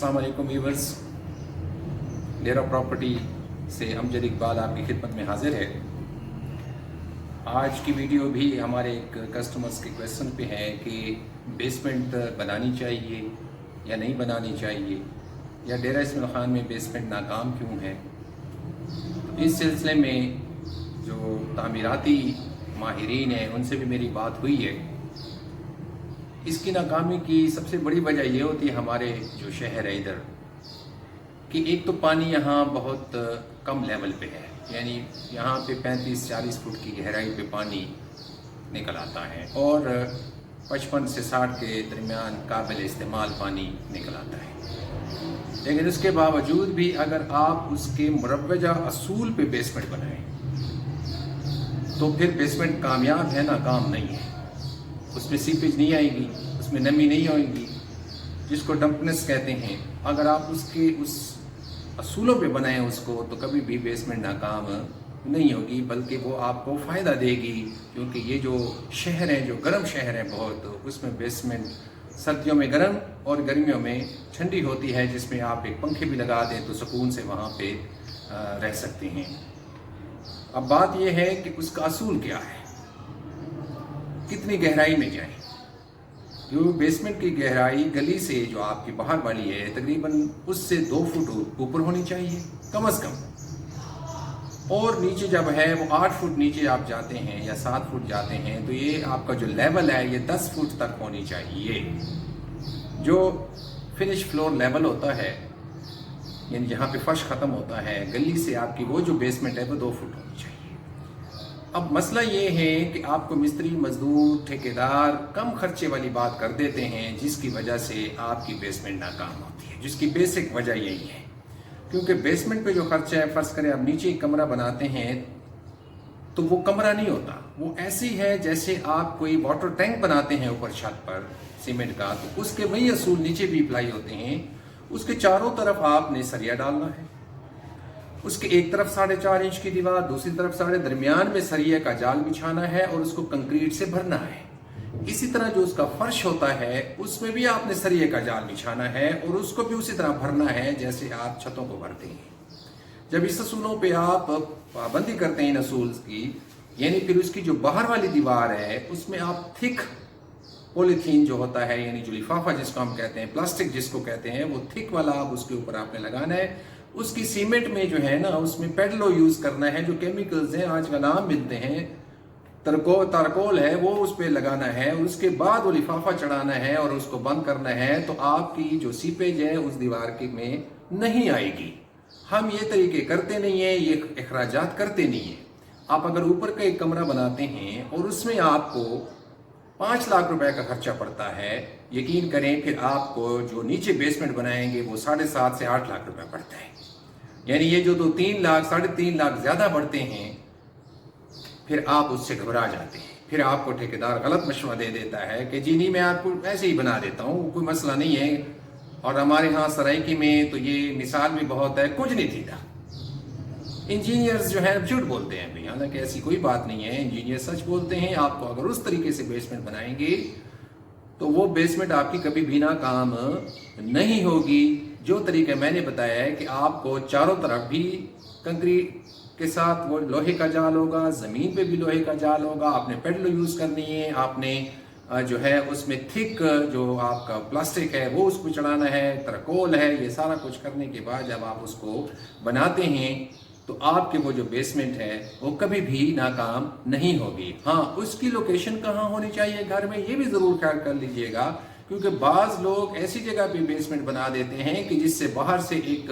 अस्सलाम वालेकुम व्यूअर्स, डेरा प्रॉपर्टी से अमजद इकबाल आपकी खिदमत में हाजिर है। आज की वीडियो भी हमारे एक कस्टमर्स के क्वेश्चन पे है कि बेसमेंट बनानी चाहिए या नहीं बनानी चाहिए, या डेरा इस्माइल खान में बेसमेंट नाकाम क्यों है। तो इस सिलसिले में जो तामीराती माहिरीन हैं उनसे भी मेरी बात हुई है। इसकी नाकामी की सबसे बड़ी वजह ये होती है हमारे जो शहर है इधर कि एक तो पानी यहाँ बहुत कम लेवल पे है, यानी यहाँ पे 35-40 फुट की गहराई पे पानी निकल आता है और 55 से 60 के दरमियान काबिल इस्तेमाल पानी निकल आता है। लेकिन उसके बावजूद भी अगर आप उसके मुरव्वजा असूल पे बेसमेंट बनाएं तो फिर बेसमेंट कामयाब है, नाकाम नहीं है। उसमें सीपेज नहीं आएगी, उसमें नमी नहीं होगी, जिसको डंपनेस कहते हैं। अगर आप उसके उस असूलों पे बनाएं उसको तो कभी भी बेसमेंट नाकाम नहीं होगी, बल्कि वो आपको फ़ायदा देगी। क्योंकि ये जो शहर है, जो गर्म शहर है बहुत, उसमें बेसमेंट सर्दियों में गर्म और गर्मियों में ठंडी होती है, जिसमें आप एक पंखे भी लगा दें तो सुकून से वहाँ पे रह सकते हैं। अब बात यह है कि उसका असूल क्या है, कितनी गहराई में जाएं। जो बेसमेंट की गहराई गली से जो आपकी बाहर वाली है तकरीबन उससे 2 फुट ऊपर होनी चाहिए कम से कम, और नीचे जब है वो 8 फुट नीचे आप जाते हैं या 7 फुट जाते हैं तो ये आपका जो लेवल है ये 10 फुट तक होनी चाहिए। जो फिनिश फ्लोर लेवल होता है, यानी जहाँ पे फर्श ख़त्म होता है गली से आपकी वो जो बेसमेंट है वो 2 फुट होनी चाहिए। अब मसला ये है कि आपको मिस्त्री, मजदूर, ठेकेदार कम खर्चे वाली बात कर देते हैं, जिसकी वजह से आपकी बेसमेंट नाकाम होती है। जिसकी बेसिक वजह यही है, क्योंकि बेसमेंट पे जो खर्चा है, फर्ज करें आप नीचे एक कमरा बनाते हैं तो वो कमरा नहीं होता, वो ऐसी है जैसे आप कोई वाटर टैंक बनाते हैं ऊपर छत पर सीमेंट का, तो उसके वही असूल नीचे भी अप्लाई होते हैं। उसके चारों तरफ आपने सरिया डालना है, उसके एक तरफ 4.5 इंच की दीवार, दूसरी तरफ साढ़े, दरमियान में सरिया का जाल बिछाना है और उसको कंक्रीट से भरना है। इसी तरह जो उसका फर्श होता है उसमें भी आपने सरिया का जाल बिछाना है और उसको भी उसी तरह भरना है जैसे आप छतों को भरते हैं। जब इस असूलों पे आप पाबंदी करते हैं इन असूल की, यानी फिर उसकी जो बाहर वाली दीवार है उसमें आप थिक पॉलीथीन जो होता है, यानी जो लिफाफा जिसको हम कहते हैं, प्लास्टिक जिसको कहते हैं, वो थिक वाला आप उसके ऊपर आपने लगाना है। उसकी सीमेंट में जो है ना उसमें पेडलो यूज करना है, जो केमिकल्स हैं आज का नाम मिलते हैं, तारकोल है, वो उस पर लगाना है। उसके बाद वो लिफाफा चढ़ाना है और उसको बंद करना है, तो आपकी जो सीपेज है उस दीवार के में नहीं आएगी। हम ये तरीके करते नहीं है, ये अखराजात करते नहीं है। आप अगर ऊपर का एक कमरा बनाते हैं और उसमें आपको 5 लाख रुपए का खर्चा पड़ता है, यकीन करें फिर आपको जो नीचे बेसमेंट बनाएंगे वो 7.5 से 8 लाख रुपए पड़ता है। यानी ये जो 3 लाख 3.5 लाख ज्यादा बढ़ते हैं, फिर आप उससे घबरा जाते हैं। फिर आपको ठेकेदार गलत मशवरा दे देता है कि जी नहीं, मैं आपको ऐसे ही बना देता हूँ, कोई मसला नहीं है। और हमारे यहाँ सराइकी में तो ये मिसाल भी बहुत है, कुछ नहीं थी था। इंजीनियर्स जो है झूठ बोलते हैं भाई, हालांकि ऐसी कोई बात नहीं है, इंजीनियर सच बोलते हैं। आपको अगर उस तरीके से बेसमेंट बनाएंगे तो वो बेसमेंट आपकी कभी भी नाकाम नहीं होगी। जो तरीका मैंने बताया है कि आपको चारों तरफ भी कंक्रीट के साथ वो लोहे का जाल होगा, जमीन पे भी लोहे का जाल होगा, आपने पेडलो यूज करनी है, आपने जो है उसमें थिक जो आपका प्लास्टिक है वो उसको चढ़ाना है, तरकोल है, ये सारा कुछ करने के बाद जब आप उसको बनाते हैं तो आपके वो जो बेसमेंट है वो कभी भी नाकाम नहीं होगी। हाँ, उसकी लोकेशन कहाँ होनी चाहिए घर में, ये भी जरूर ख्याल कर लीजिएगा, क्योंकि बाज लोग ऐसी जगह पे बेसमेंट बना देते हैं कि जिससे बाहर से एक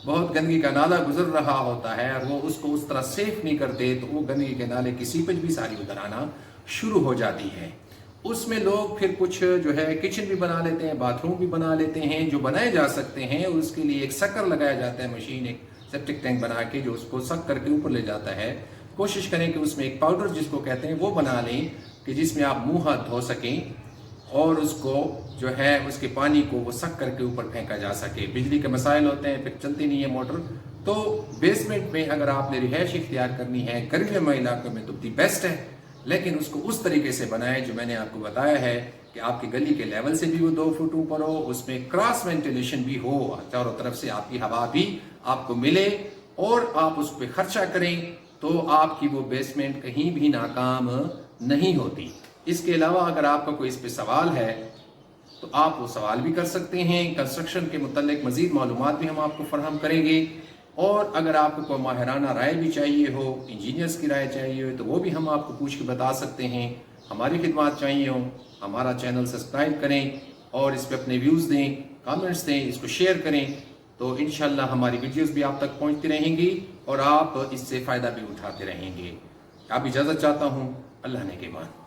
बहुत गंदगी का नाला गुजर रहा होता है और वो उसको उस तरह सेफ नहीं करते, तो वो गंदगी के नाले की सीपेज भी सारी उधर आना शुरू हो जाती है। उसमें लोग फिर कुछ जो है किचन भी बना लेते हैं, बाथरूम भी बना लेते हैं, जो बनाए जा सकते हैं। उसके लिए एक शक्कर लगाया जाता है, मशीन, एक सेप्टिक टैंक बना के जो उसको सक करके ऊपर ले जाता है। कोशिश करें कि उसमें एक पाउडर जिसको कहते हैं वो बना लें कि जिसमें आप मुंह हाथ धो सकें और उसको जो है उसके पानी को वो सक करके ऊपर फेंका जा सके। बिजली के मसाइल होते हैं, फिर चलती नहीं है मोटर। तो बेसमेंट में अगर आपने रिहाइश इख्तियार करनी है गर्मियों में इलाकों में तो दी बेस्ट है, लेकिन उसको उस तरीके से बनाएं जो मैंने आपको बताया है کہ آپ کی گلی کے لیول سے بھی وہ 2 فٹ اوپر ہو، اس میں کراس وینٹیلیشن بھی ہو، چاروں طرف سے آپ کی ہوا بھی آپ کو ملے، اور آپ اس پہ خرچہ کریں تو آپ کی وہ بیسمنٹ کہیں بھی ناکام نہیں ہوتی۔ اس کے علاوہ اگر آپ کا کوئی اس پہ سوال ہے تو آپ وہ سوال بھی کر سکتے ہیں، کنسٹرکشن کے متعلق مزید معلومات بھی ہم آپ کو فراہم کریں گے، اور اگر آپ کو کوئی ماہرانہ رائے بھی چاہیے ہو، انجینئرز کی رائے چاہیے ہو، تو وہ بھی ہم آپ کو پوچھ کے بتا سکتے ہیں۔ ہماری خدمات چاہیے ہوں، ہمارا چینل سبسکرائب کریں اور اس پہ اپنے ویوز دیں، کامنٹس دیں، اس کو شیئر کریں، تو انشاءاللہ ہماری ویڈیوز بھی آپ تک پہنچتی رہیں گی اور آپ اس سے فائدہ بھی اٹھاتے رہیں گے۔ اب اجازت چاہتا ہوں، اللہ نے کے بعد۔